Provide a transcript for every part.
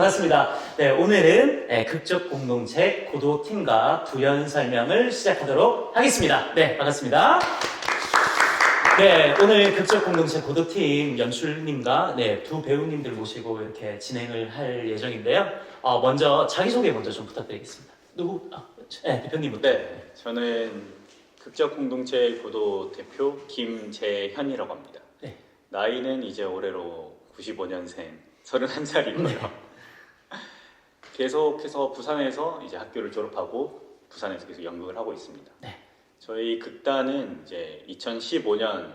반갑습니다. 네, 오늘은 극적 공동체 고도팀과 부연 설명을 시작하도록 하겠습니다. 네, 반갑습니다. 네, 오늘 극적 공동체 고도팀 연출님과 두 배우님들 모시고 이렇게 진행을 할 예정인데요. 먼저 자기소개 먼저 좀 부탁드리겠습니다. 누구? 대표님부터. 네, 저는 극적 공동체 고도 대표 김재현이라고 합니다. 네. 나이는 이제 올해로 95년생 31살이고요. 네. 계속해서 부산에서 이제 학교를 졸업하고 부산에서 계속 연극을 하고 있습니다. 네. 저희 극단은 이제 2015년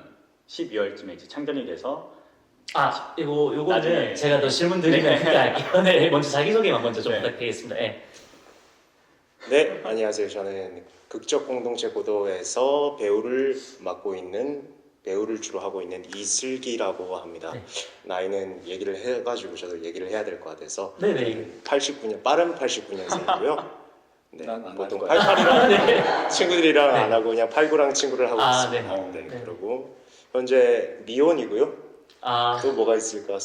12월쯤에 이제 창단이 돼서 요거는 나중에 제가 더 질문 드리면 그때 할게요. 네, 먼저 자기소개만 먼저 좀 네. 부탁드리겠습니다. 네. 네, 안녕하세요. 저는 극적 공동체 고도에서 배우를 주로 하고 있는 이슬기라고 합니다. 네. 나이는 얘기를 해가지고 저도 얘기를 해야 될 것 같아서 네네. 89년, 빠른 89년생이고요. 네, 난안 보통 할 거야. 88이랑 친구들이랑 네. 안 하고 그냥 89랑 친구를 하고 있습니다. 네. 네, 네. 그리고 현재 미혼이고요. 아, 또 뭐가 있을까?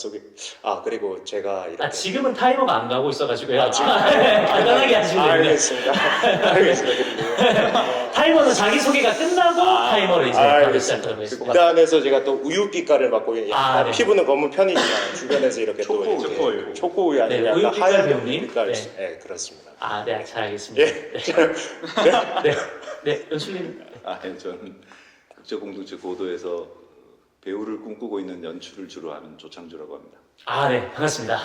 그리고 제가 이렇게 지금은 타이머가 안 가고 있어가지고요. 지금 간단하게 하시면 됩니다. 알겠습니다. 알겠습니다. 그리고 타이머는 자기소개가 끝나고 타이머를 이제 바로 시작하도록 하겠습니다. 극단에서 제가 또 우유빛깔을 맡고 있는 네. 피부는 검은 편이지만 주변에서 이렇게 또 이렇게 초코우유. 초코우유 아니면 네, 약간 우유빛깔 하얀 배우님. 빛깔. 네. 네, 그렇습니다. 네, 잘 알겠습니다. 네, 연출님. 네, 저는 극적 공동체 고도에서 배우를 꿈꾸고 있는 연출을 주로 하는 조창조라고 합니다. 네, 반갑습니다.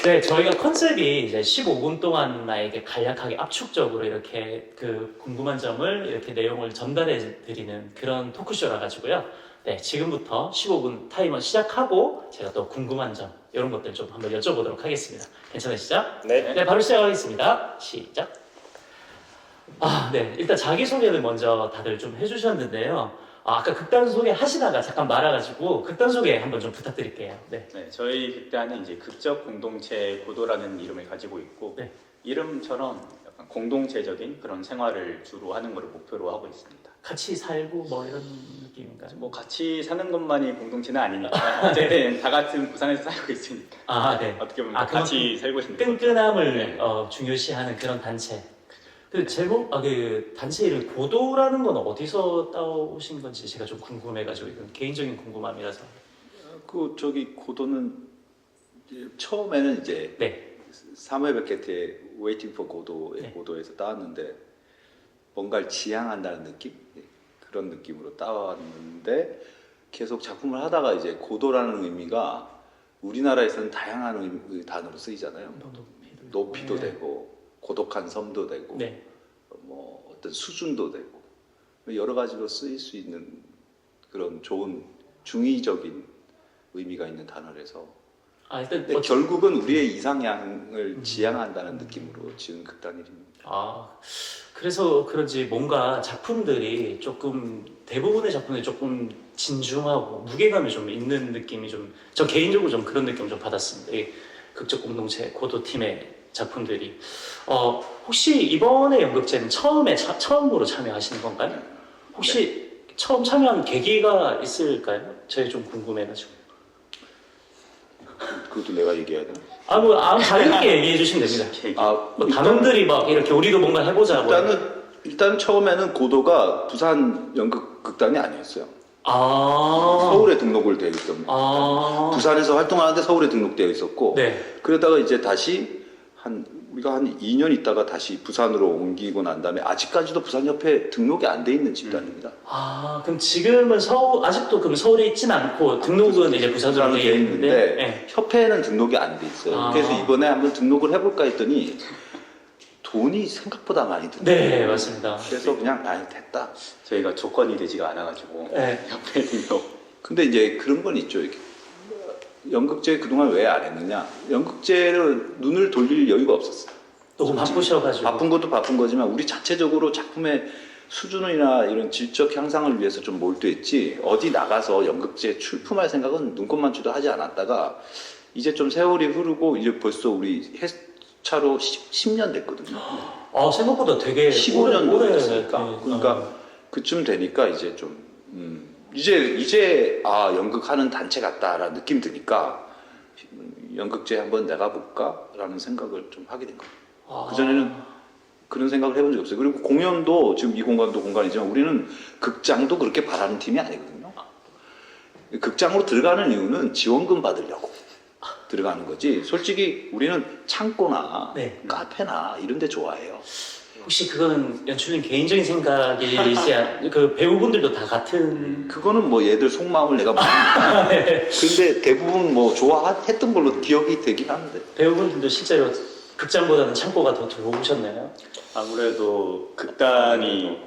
네, 저희가 컨셉이 이제 15분 동안 나에게 간략하게 압축적으로 이렇게 그 궁금한 점을 이렇게 내용을 전달해 드리는 그런 토크쇼라 가지고요. 네, 지금부터 15분 타이머 시작하고 제가 또 궁금한 점 이런 것들 좀 한번 여쭤보도록 하겠습니다. 괜찮으시죠? 네. 네, 바로 시작하겠습니다. 시작. 네, 일단 자기소개를 먼저 다들 좀 해주셨는데요. 아까 극단 소개 하시다가 잠깐 말아가지고 극단 소개 한번 좀 부탁드릴게요. 네. 네, 저희 극단은 이제 극적 공동체 고도라는 이름을 가지고 있고 네. 이름처럼 약간 공동체적인 그런 생활을 주로 하는 것을 목표로 하고 있습니다. 같이 살고 뭐 이런 느낌인가요? 뭐 같이 사는 것만이 공동체는 아니니까 어쨌든 다 같은 부산에서 살고 있으니까 네. 어떻게 보면 그만큼 같이 살고 있는 거죠. 끈끈함을 네. 중요시하는 그런 단체. 그 제목, 그 단체 이름 고도라는 건 어디서 따오신 건지 제가 좀 궁금해가지고 이건 개인적인 궁금함이라서. 저기 고도는 이제 처음에는 이제 네. 사무엘 베켓의 Waiting for 고도의 네. 고도에서 따왔는데 뭔가를 지향한다는 느낌? 그런 느낌으로 따왔는데 계속 작품을 하다가 이제 고도라는 의미가 우리나라에서는 다양한 단어로 쓰이잖아요. 높이도 네. 되고 고독한 섬도 되고 네. 뭐 어떤 수준도 되고 여러 가지로 쓰일 수 있는 그런 좋은 중의적인 의미가 있는 단어라서 일단 근데 결국은 우리의 이상향을 지향한다는 느낌으로 지은 극단 이름입니다. 그래서 그런지 뭔가 작품들이 조금 대부분의 작품들이 조금 진중하고 무게감이 좀 있는 느낌이 저 개인적으로 좀 그런 느낌 좀 받았습니다. 이 극적 공동체 고도팀의 작품들이 혹시 이번에 연극제는 처음으로 참여하시는 건가요? 혹시 처음 참여한 계기가 있을까요? 저희 좀 궁금해가지고. 그것도 내가 얘기해야 되나? 자유롭게 얘기해 주시면 됩니다. 단원들이 막 이렇게 우리도 뭔가 해보자. 일단 처음에는 고도가 부산 연극극단이 아니었어요. 서울에 등록을 되어 있던 부산에서 활동하는데 서울에 등록되어 있었고 네. 그러다가 이제 다시 우리가 한 2년 있다가 다시 부산으로 옮기고 난 다음에 아직까지도 부산협회에 등록이 안 돼 있는 집단입니다. 그럼 지금은 아직도 그럼 서울에 있진 않고 등록은 이제 부산으로 되어 있는데 네. 협회에는 등록이 안 돼 있어요. 그래서 이번에 한번 등록을 해볼까 했더니 돈이 생각보다 많이 들어요. 네, 맞습니다. 그래서 그냥 됐다. 저희가 조건이 되지가 않아가지고 네. 협회 등록. 근데 이제 그런 건 있죠. 이렇게. 연극제 그동안 왜 안 했느냐? 연극제를 눈을 돌릴 여유가 없었어요. 너무 바쁘셔가지고. 바쁜 것도 바쁜 거지만 우리 자체적으로 작품의 수준이나 이런 질적 향상을 위해서 좀 몰두했지 어디 나가서 연극제 출품할 생각은 눈꽃만추도 하지 않았다가 이제 좀 세월이 흐르고 이제 벌써 우리 해차로 10년 됐거든요. 생각보다 되게 15년 오래 됐으니까. 그러니까 그쯤 되니까 이제 좀 이제 연극하는 단체 같다라는 느낌 드니까 연극제에 한번 나가볼까라는 생각을 좀 하게 된 거예요. 아. 그전에는 그런 생각을 해본 적이 없어요. 그리고 공연도 지금 이 공간도 공간이지만 우리는 극장도 그렇게 바라는 팀이 아니거든요. 극장으로 들어가는 이유는 지원금 받으려고 들어가는 거지. 솔직히 우리는 창고나 네. 카페나 이런 데 좋아해요. 혹시 그거는 연출님 개인적인 생각이지 그 배우분들도 다 같은 그거는 뭐 얘들 속마음을 내가 모르니까. 근데 대부분 뭐 좋아했던 걸로 기억이 되긴 하는데. 배우분들도 실제로 극장보다는 창고가 더 좋으셨나요? 아무래도 극단이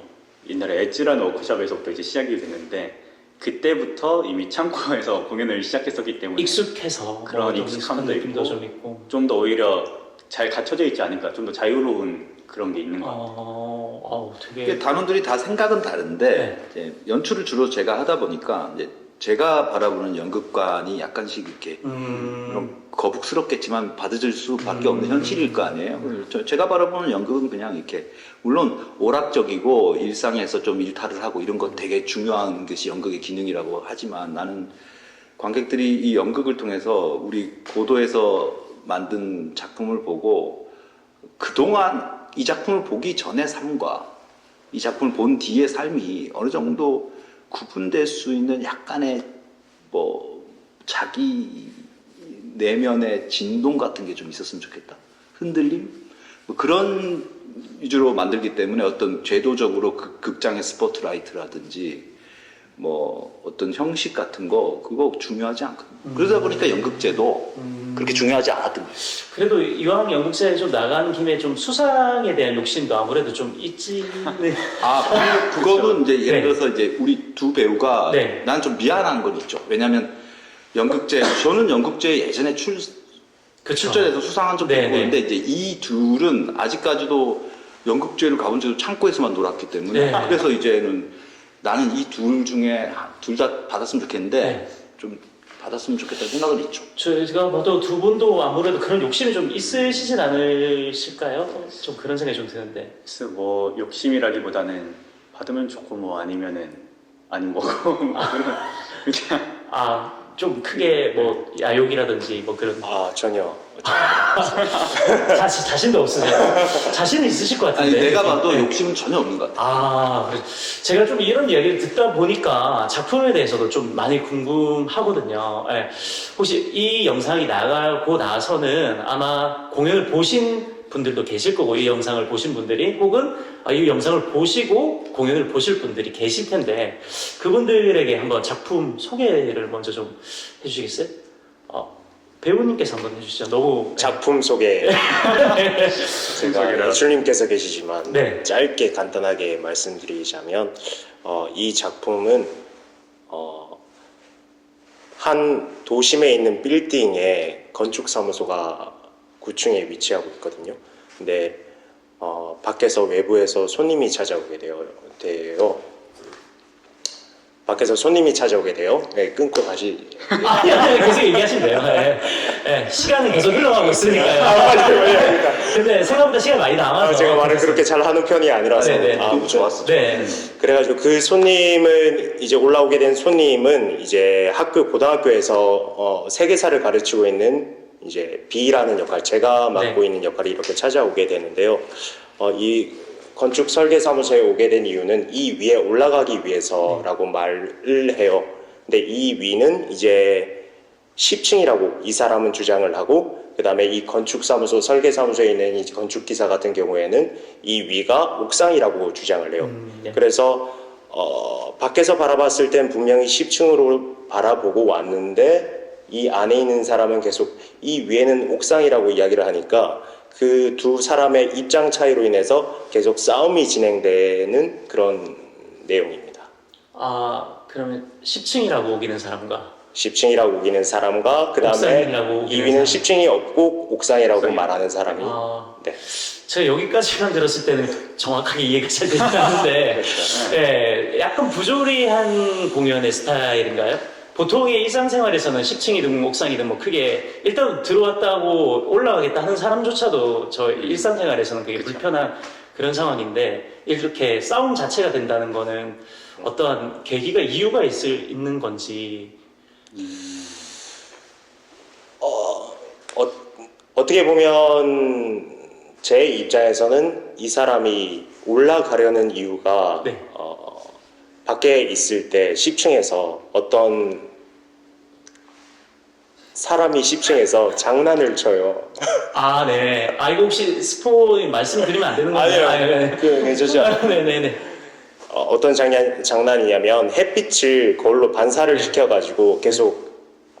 옛날에 엣지라는 워크숍에서부터 이제 시작이 됐는데 그때부터 이미 창고에서 공연을 시작했었기 때문에 익숙해서 그런 뭐 좀 익숙함도 느낌도 있고 좀 있고. 좀 더 오히려 잘 갖춰져 있지 않을까, 좀 더 자유로운 그런 게 있는 것 같아요. 이게 되게 단원들이 다 생각은 다른데 네. 이제 연출을 주로 제가 하다 보니까 이제 제가 바라보는 연극관이 약간씩 이렇게 좀 거북스럽겠지만 받아줄 수밖에 없는 현실일 거 아니에요. 제가 바라보는 연극은 그냥 이렇게 물론 오락적이고 일상에서 좀 일탈을 하고 이런 건 되게 중요한 것이 연극의 기능이라고 하지만 나는 관객들이 이 연극을 통해서 우리 고도에서 만든 작품을 보고 그동안 이 작품을 보기 전의 삶과 이 작품을 본 뒤의 삶이 어느 정도 구분될 수 있는 약간의 뭐 자기 내면의 진동 같은 게 좀 있었으면 좋겠다. 흔들림? 뭐 그런 위주로 만들기 때문에 어떤 제도적으로 극장의 스포트라이트라든지 뭐 어떤 형식 같은 거 그거 중요하지 않거든요. 그러다 보니까 연극제도 그렇게 중요하지 않았던 거예요. 그래도 이왕 연극제에 좀 나간 김에 좀 수상에 대한 욕심도 아무래도 좀 있지. 네. 그거는 이제 예를 네. 들어서 이제 우리 두 배우가 네. 난 좀 미안한 건 있죠. 왜냐면 연극제, 저는 연극제에 예전에 출전해서 수상한 적도 네, 있고 네. 근데 이제 이 둘은 아직까지도 연극제를 가본 적도 창고에서만 놀았기 때문에 네. 그래서 이제는 나는 이 둘 중에 둘 다 받았으면 좋겠는데 네. 좀 받았으면 좋겠다는 생각은 있죠. 제가 봐도 두 분도 아무래도 그런 욕심이 좀 있으시진 않으실까요? 좀 그런 생각이 좀 드는데. 그래서 뭐 욕심이라기보다는 받으면 좋고 뭐 아니면은 아닌 거고 그런 그냥 좀 크게 뭐 야욕이라든지 뭐 그런 전혀. 자신도 없으세요? 자신은 있으실 것 아니 같은데. 내가 봐도 네. 욕심은 전혀 없는 것 같아. 제가 좀 이런 이야기를 듣다 보니까 작품에 대해서도 좀 많이 궁금하거든요. 예. 혹시 이 영상이 나가고 나서는 아마 공연을 보신 분들도 계실 거고, 이 영상을 보신 분들이, 혹은 이 영상을 보시고 공연을 보실 분들이 계실 텐데, 그분들에게 한번 작품 소개를 먼저 좀 해주시겠어요? 배우님께서 한번 해주시죠. 너무 작품 소개 제가 연출님께서 계시지만 네. 짧게 간단하게 말씀드리자면 이 작품은 한 도심에 있는 빌딩에 건축사무소가 9층에 위치하고 있거든요. 근데 밖에서 외부에서 손님이 찾아오게 돼요. 밖에서 손님이 찾아오게 돼요. 네, 끊고 다시. 아니, 계속 얘기하시면 돼요. 예. 예, 시간은 계속 흘러가고 있으니까요. 근데 생각보다 시간이 많이 남아서. 제가 말을 그렇게 잘 하는 편이 아니라서 네네. 좋았어. 네. 그래가지고 그 손님은 이제 올라오게 된 손님은 이제 고등학교에서 세계사를 가르치고 있는 이제 B라는 역할, 제가 맡고 있는 역할이 이렇게 찾아오게 되는데요. 이 건축 설계 사무소에 오게 된 이유는 이 위에 올라가기 위해서라고 말을 해요. 근데 이 위는 이제 10층이라고 이 사람은 주장을 하고, 그 다음에 이 건축 사무소, 설계 사무소에 있는 이 건축 기사 같은 경우에는 이 위가 옥상이라고 주장을 해요. 네. 그래서 밖에서 바라봤을 땐 분명히 10층으로 바라보고 왔는데 이 안에 있는 사람은 계속 이 위에는 옥상이라고 이야기를 하니까 그 두 사람의 입장 차이로 인해서 계속 싸움이 진행되는 그런 내용입니다. 그러면 10층이라고 우기는 사람과 10층이라고 우기는 사람과 그 다음에 옥상이라고 우기는 2위는 사람. 10층이 없고 옥상이라고 말하는 사람이 네. 제가 여기까지만 들었을 때는 정확하게 이해가 잘 되지 않는데 그렇죠. 예, 약간 부조리한 공연의 스타일인가요? 보통의 일상생활에서는 10층이든 옥상이든 뭐 크게 일단 들어왔다고 올라가겠다 하는 사람조차도 저 일상생활에서는 그게 불편한 그런 상황인데 이렇게 싸움 자체가 된다는 거는 어떠한 계기가 이유가 있는 건지. 어떻게 보면 제 입장에서는 이 사람이 올라가려는 이유가 네. 밖에 있을 때 10층에서 어떤 사람이 10층에서 장난을 쳐요. 아, 네. 아, 이거 혹시 스포 말씀드리면 안 되는 건가요? 아니요. 그 괜찮죠? 네네네. 어떤 장난이냐면 햇빛을 거울로 반사를 네. 시켜가지고 계속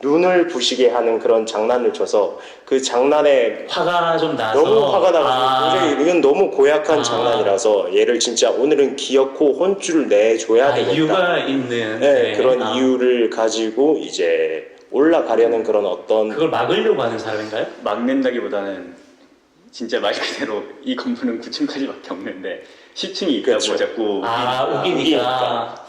눈을 부시게 하는 그런 장난을 쳐서 그 장난에 화가 좀 나서. 너무 화가 나고 굉장히 이건 너무 고약한 아. 장난이라서 얘를 진짜 오늘은 귀엽고 혼쭐을 내줘야 되겠다. 이유가 있는. 네, 그런 아, 이유를 가지고 이제 올라가려는 그런 어떤 그걸 막으려고 하는 사람인가요? 막는다기보다는 진짜 말 그대로 이 건물은 9층까지밖에 없는데 10층이 있다고 그렇죠. 자꾸 우기니까.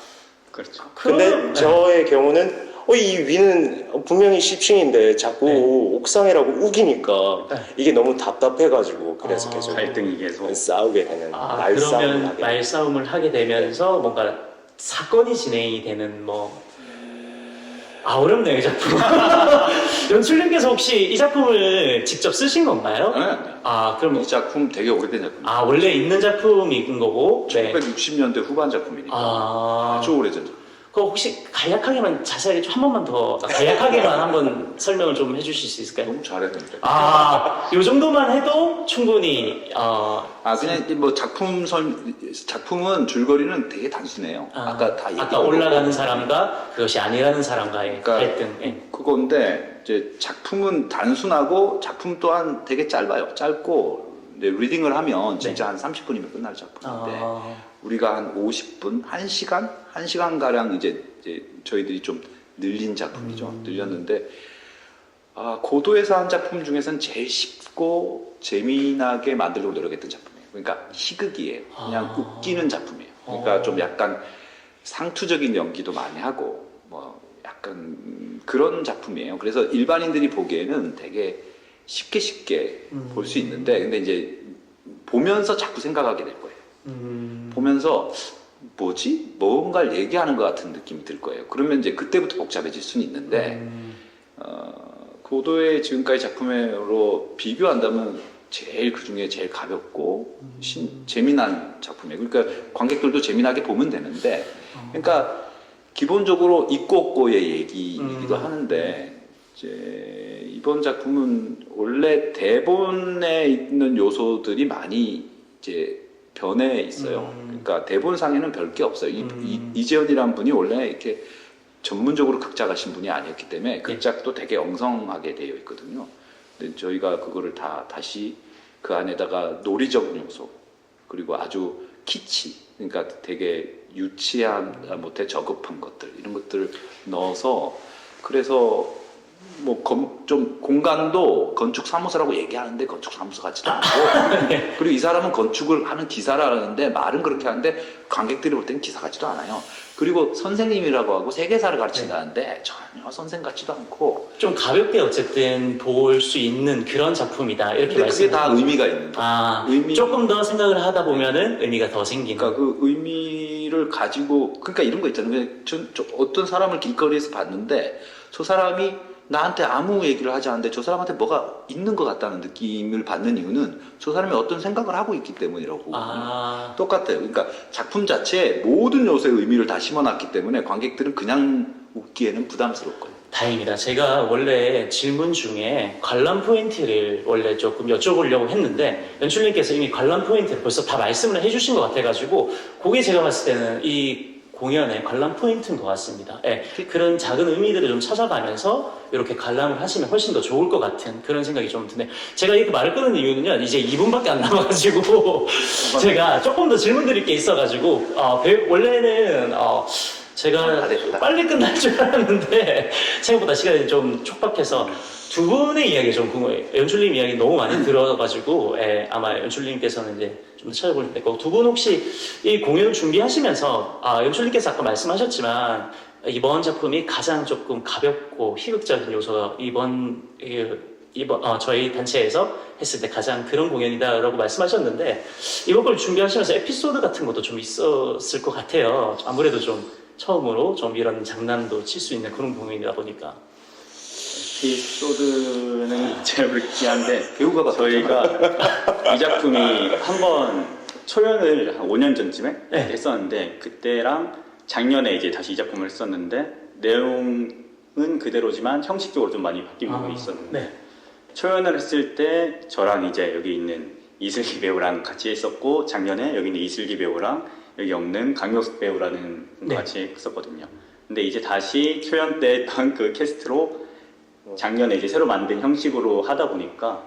그렇죠. 근데 그럼- 저의 경우는 이 위는 분명히 10층인데 자꾸 네. 옥상이라고 우기니까 네. 이게 너무 답답해가지고 그래서 아. 계속 갈등이 계속 싸우게 되는 말싸움을 그러면 하게 되는. 말싸움을 하게 되면서 뭔가 사건이 진행이 되는 어렵네요, 이 작품. 연출님께서 혹시 이 작품을 직접 쓰신 건가요? 아니. 그럼 이 작품 되게 오래된 작품이에요. 원래 있는 작품인 거고. 네. 1960년대 후반 작품이니까 아주 오래전 작품. 그거 혹시 간략하게만 자세하게 좀 한 번만 더 간략하게만 한번 설명을 좀 해주실 수 있을까요? 너무 잘했는데. 요 정도만 해도 충분히 그냥 뭐 작품은 줄거리는 되게 단순해요. 아까 다 얘기한 아까 올라가는 거고. 사람과 그것이 아니라는 사람과의 그러니까 갈등. 예. 그건데 이제 작품은 단순하고 작품 또한 되게 짧아요. 짧고 이제 리딩을 하면 진짜 한 30분이면 끝날 작품인데 우리가 한 50분, 1시간? 1시간 가량 이제 저희들이 좀 늘린 작품이죠. 늘렸는데 고도에서 한 작품 중에서는 제일 쉽고 재미나게 만들려고 노력했던 작품이에요. 그러니까 희극이에요. 그냥 웃기는 작품이에요. 그러니까 좀 약간 상투적인 연기도 많이 하고 뭐 약간 그런 작품이에요. 그래서 일반인들이 보기에는 되게 쉽게 볼 수 있는데 근데 이제 보면서 자꾸 생각하게 될 거예요. 보면서 뭐지? 뭔가를 얘기하는 것 같은 느낌이 들 거예요. 그러면 이제 그때부터 복잡해질 수는 있는데 고도의 지금까지 작품으로 비교한다면 제일 그 중에 제일 가볍고 재미난 작품이에요. 그러니까 관객들도 재미나게 보면 되는데 그러니까 기본적으로 있고 없고의 얘기이기도 하는데 이제 이번 작품은 원래 대본에 있는 요소들이 많이 이제 변해 있어요. 그러니까 대본상에는 별 게 없어요. 이재현이라는 분이 원래 이렇게 전문적으로 극작하신 분이 아니었기 때문에 극작도 되게 엉성하게 되어 있거든요. 근데 저희가 그거를 다시 그 안에다가 놀이적 요소 그리고 아주 키치 그러니까 되게 유치한 못해 저급한 것들 이런 것들을 넣어서 그래서 좀 공간도 건축 사무소라고 얘기하는데 건축 사무소 같지도 않고 그리고 이 사람은 건축을 하는 기사라는데 말은 그렇게 하는데 관객들이 볼 때는 기사 같지도 않아요. 그리고 선생님이라고 하고 세계사를 가르친다는데 전혀 선생 같지도 않고 좀 가볍게 어쨌든 볼 수 있는 그런 작품이다 이렇게 근데 그게 다 말씀하셨죠. 의미가 있는 거예요. 조금 더 생각을 하다 보면은 의미가 더 생기는. 그러니까 그 의미를 가지고 그러니까 이런 거 있잖아요. 어떤 사람을 길거리에서 봤는데 저 사람이 나한테 아무 얘기를 하지 않는데 저 사람한테 뭐가 있는 것 같다는 느낌을 받는 이유는 저 사람이 어떤 생각을 하고 있기 때문이라고 똑같아요. 그러니까 작품 자체에 모든 요소의 의미를 다 심어놨기 때문에 관객들은 그냥 웃기에는 부담스러울 거예요. 다행입니다. 제가 원래 질문 중에 관람 포인트를 원래 조금 여쭤보려고 했는데 연출님께서 이미 관람 포인트를 벌써 다 말씀을 해주신 것 같아가지고 그게 제가 봤을 때는 이 공연의 관람 포인트인 것 같습니다. 네, 그런 작은 의미들을 좀 찾아가면서 이렇게 관람을 하시면 훨씬 더 좋을 것 같은 그런 생각이 좀 드네. 제가 이렇게 말을 끊는 이유는요, 이제 2분밖에 안 남아가지고 제가 조금 더 질문 드릴 게 있어가지고 원래는 제가 빨리 끝날 줄 알았는데 생각보다 시간이 좀 촉박해서 두 분의 이야기 좀 궁금해요. 연출님 이야기 너무 많이 들어가지고 아마 연출님께서는 이제 좀 찾아볼 텐데 두 분 혹시 이 공연을 준비하시면서 연출님께서 아까 말씀하셨지만 이번 작품이 가장 조금 가볍고 희극적인 요소가 이번 저희 단체에서 했을 때 가장 그런 공연이다라고 말씀하셨는데 이번 걸 준비하시면서 에피소드 같은 것도 좀 있었을 것 같아요. 아무래도 좀 처음으로 좀 이런 장난도 칠 수 있는 그런 공연이다 보니까. 에피소드는 잘 모르긴 한데 배우가 같았잖아. 저희가 이 작품이 한번 초연을 한 5년 전쯤에 네. 했었는데 그때랑 작년에 이제 다시 이 작품을 했었는데 내용은 그대로지만 형식적으로 좀 많이 바뀐 부분이 있었는데 네. 초연을 했을 때 저랑 이제 여기 있는 이슬기 배우랑 같이 했었고 작년에 여기 있는 이슬기 배우랑 여기 없는 강효숙 배우라는 분과 네. 같이 했었거든요. 근데 이제 다시 초연 때 했던 그 캐스트로 작년에 이제 새로 만든 형식으로 하다 보니까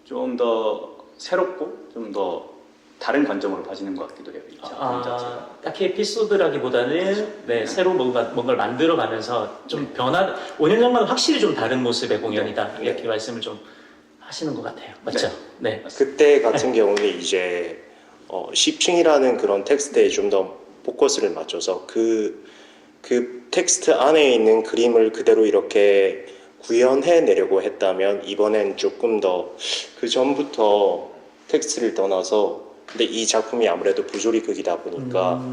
좀 더 새롭고 좀 더 다른 관점으로 봐지는 것 같기도 해요. 이 작품 자체가. 딱히 에피소드라기보다는 네, 새로 뭔가를 만들어가면서 좀 5년 전과는 확실히 좀 다른 모습의 공연이다 이렇게 말씀을 좀 하시는 것 같아요. 맞죠? 네. 그때 같은 경우는 이제 10층이라는 그런 텍스트에 좀 더 포커스를 맞춰서 그 텍스트 안에 있는 그림을 그대로 이렇게 구현해 내려고 했다면 이번엔 조금 더 그 전부터 텍스트를 떠나서 근데 이 작품이 아무래도 부조리 극이다 보니까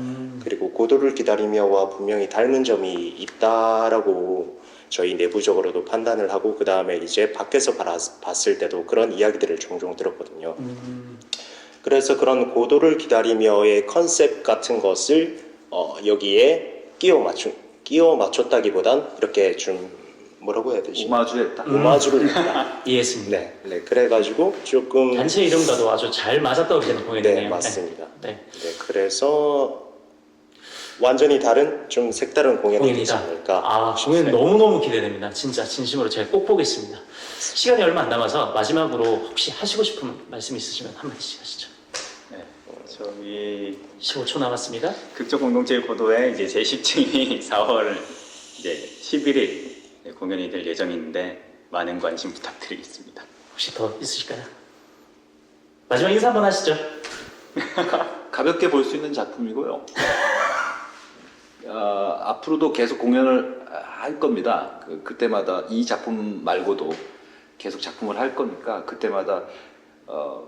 그리고 고도를 기다리며와 분명히 닮은 점이 있다라고 저희 내부적으로도 판단을 하고 그 다음에 이제 밖에서 봤을 때도 그런 이야기들을 종종 들었거든요. 그래서 그런 고도를 기다리며의 컨셉 같은 것을 여기에 끼워 맞췄다기보단 이렇게 좀 뭐라고 해야 되지? 오마주했다. 오마주를 했다. 이해했습니다. 네, 그래가지고 조금 단체 이름과도 아주 잘 맞아떨어지는 공연이네요. 네, 맞습니다. 네. 네, 그래서 완전히 다른 좀 색다른 공연이 되지 공연이다. 않을까. 공연 너무너무 기대됩니다. 진짜 진심으로 제가 꼭 보겠습니다. 시간이 얼마 안 남아서 마지막으로 혹시 하시고 싶은 말씀 있으시면 한마디씩 하시죠. 네, 저희 15초 남았습니다. 극적 공동체 고도에 이제 제 10층이 4월 이제 11일 공연이 될 예정인데 많은 관심 부탁드리겠습니다. 혹시 더 있으실까요? 마지막 인사 한번 하시죠. 가볍게 볼 수 있는 작품이고요. 앞으로도 계속 공연을 할 겁니다. 그때마다 이 작품 말고도 계속 작품을 할 거니까 그때마다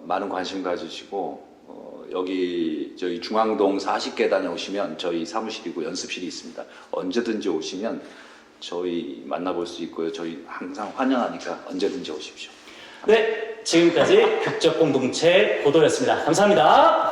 많은 관심 가지시고 여기 저희 중앙동 40계단에 오시면 저희 사무실이고 연습실이 있습니다. 언제든지 오시면 저희 만나볼 수 있고요. 저희 항상 환영하니까 언제든지 오십시오. 네, 지금까지 극적 공동체 고도였습니다. 감사합니다.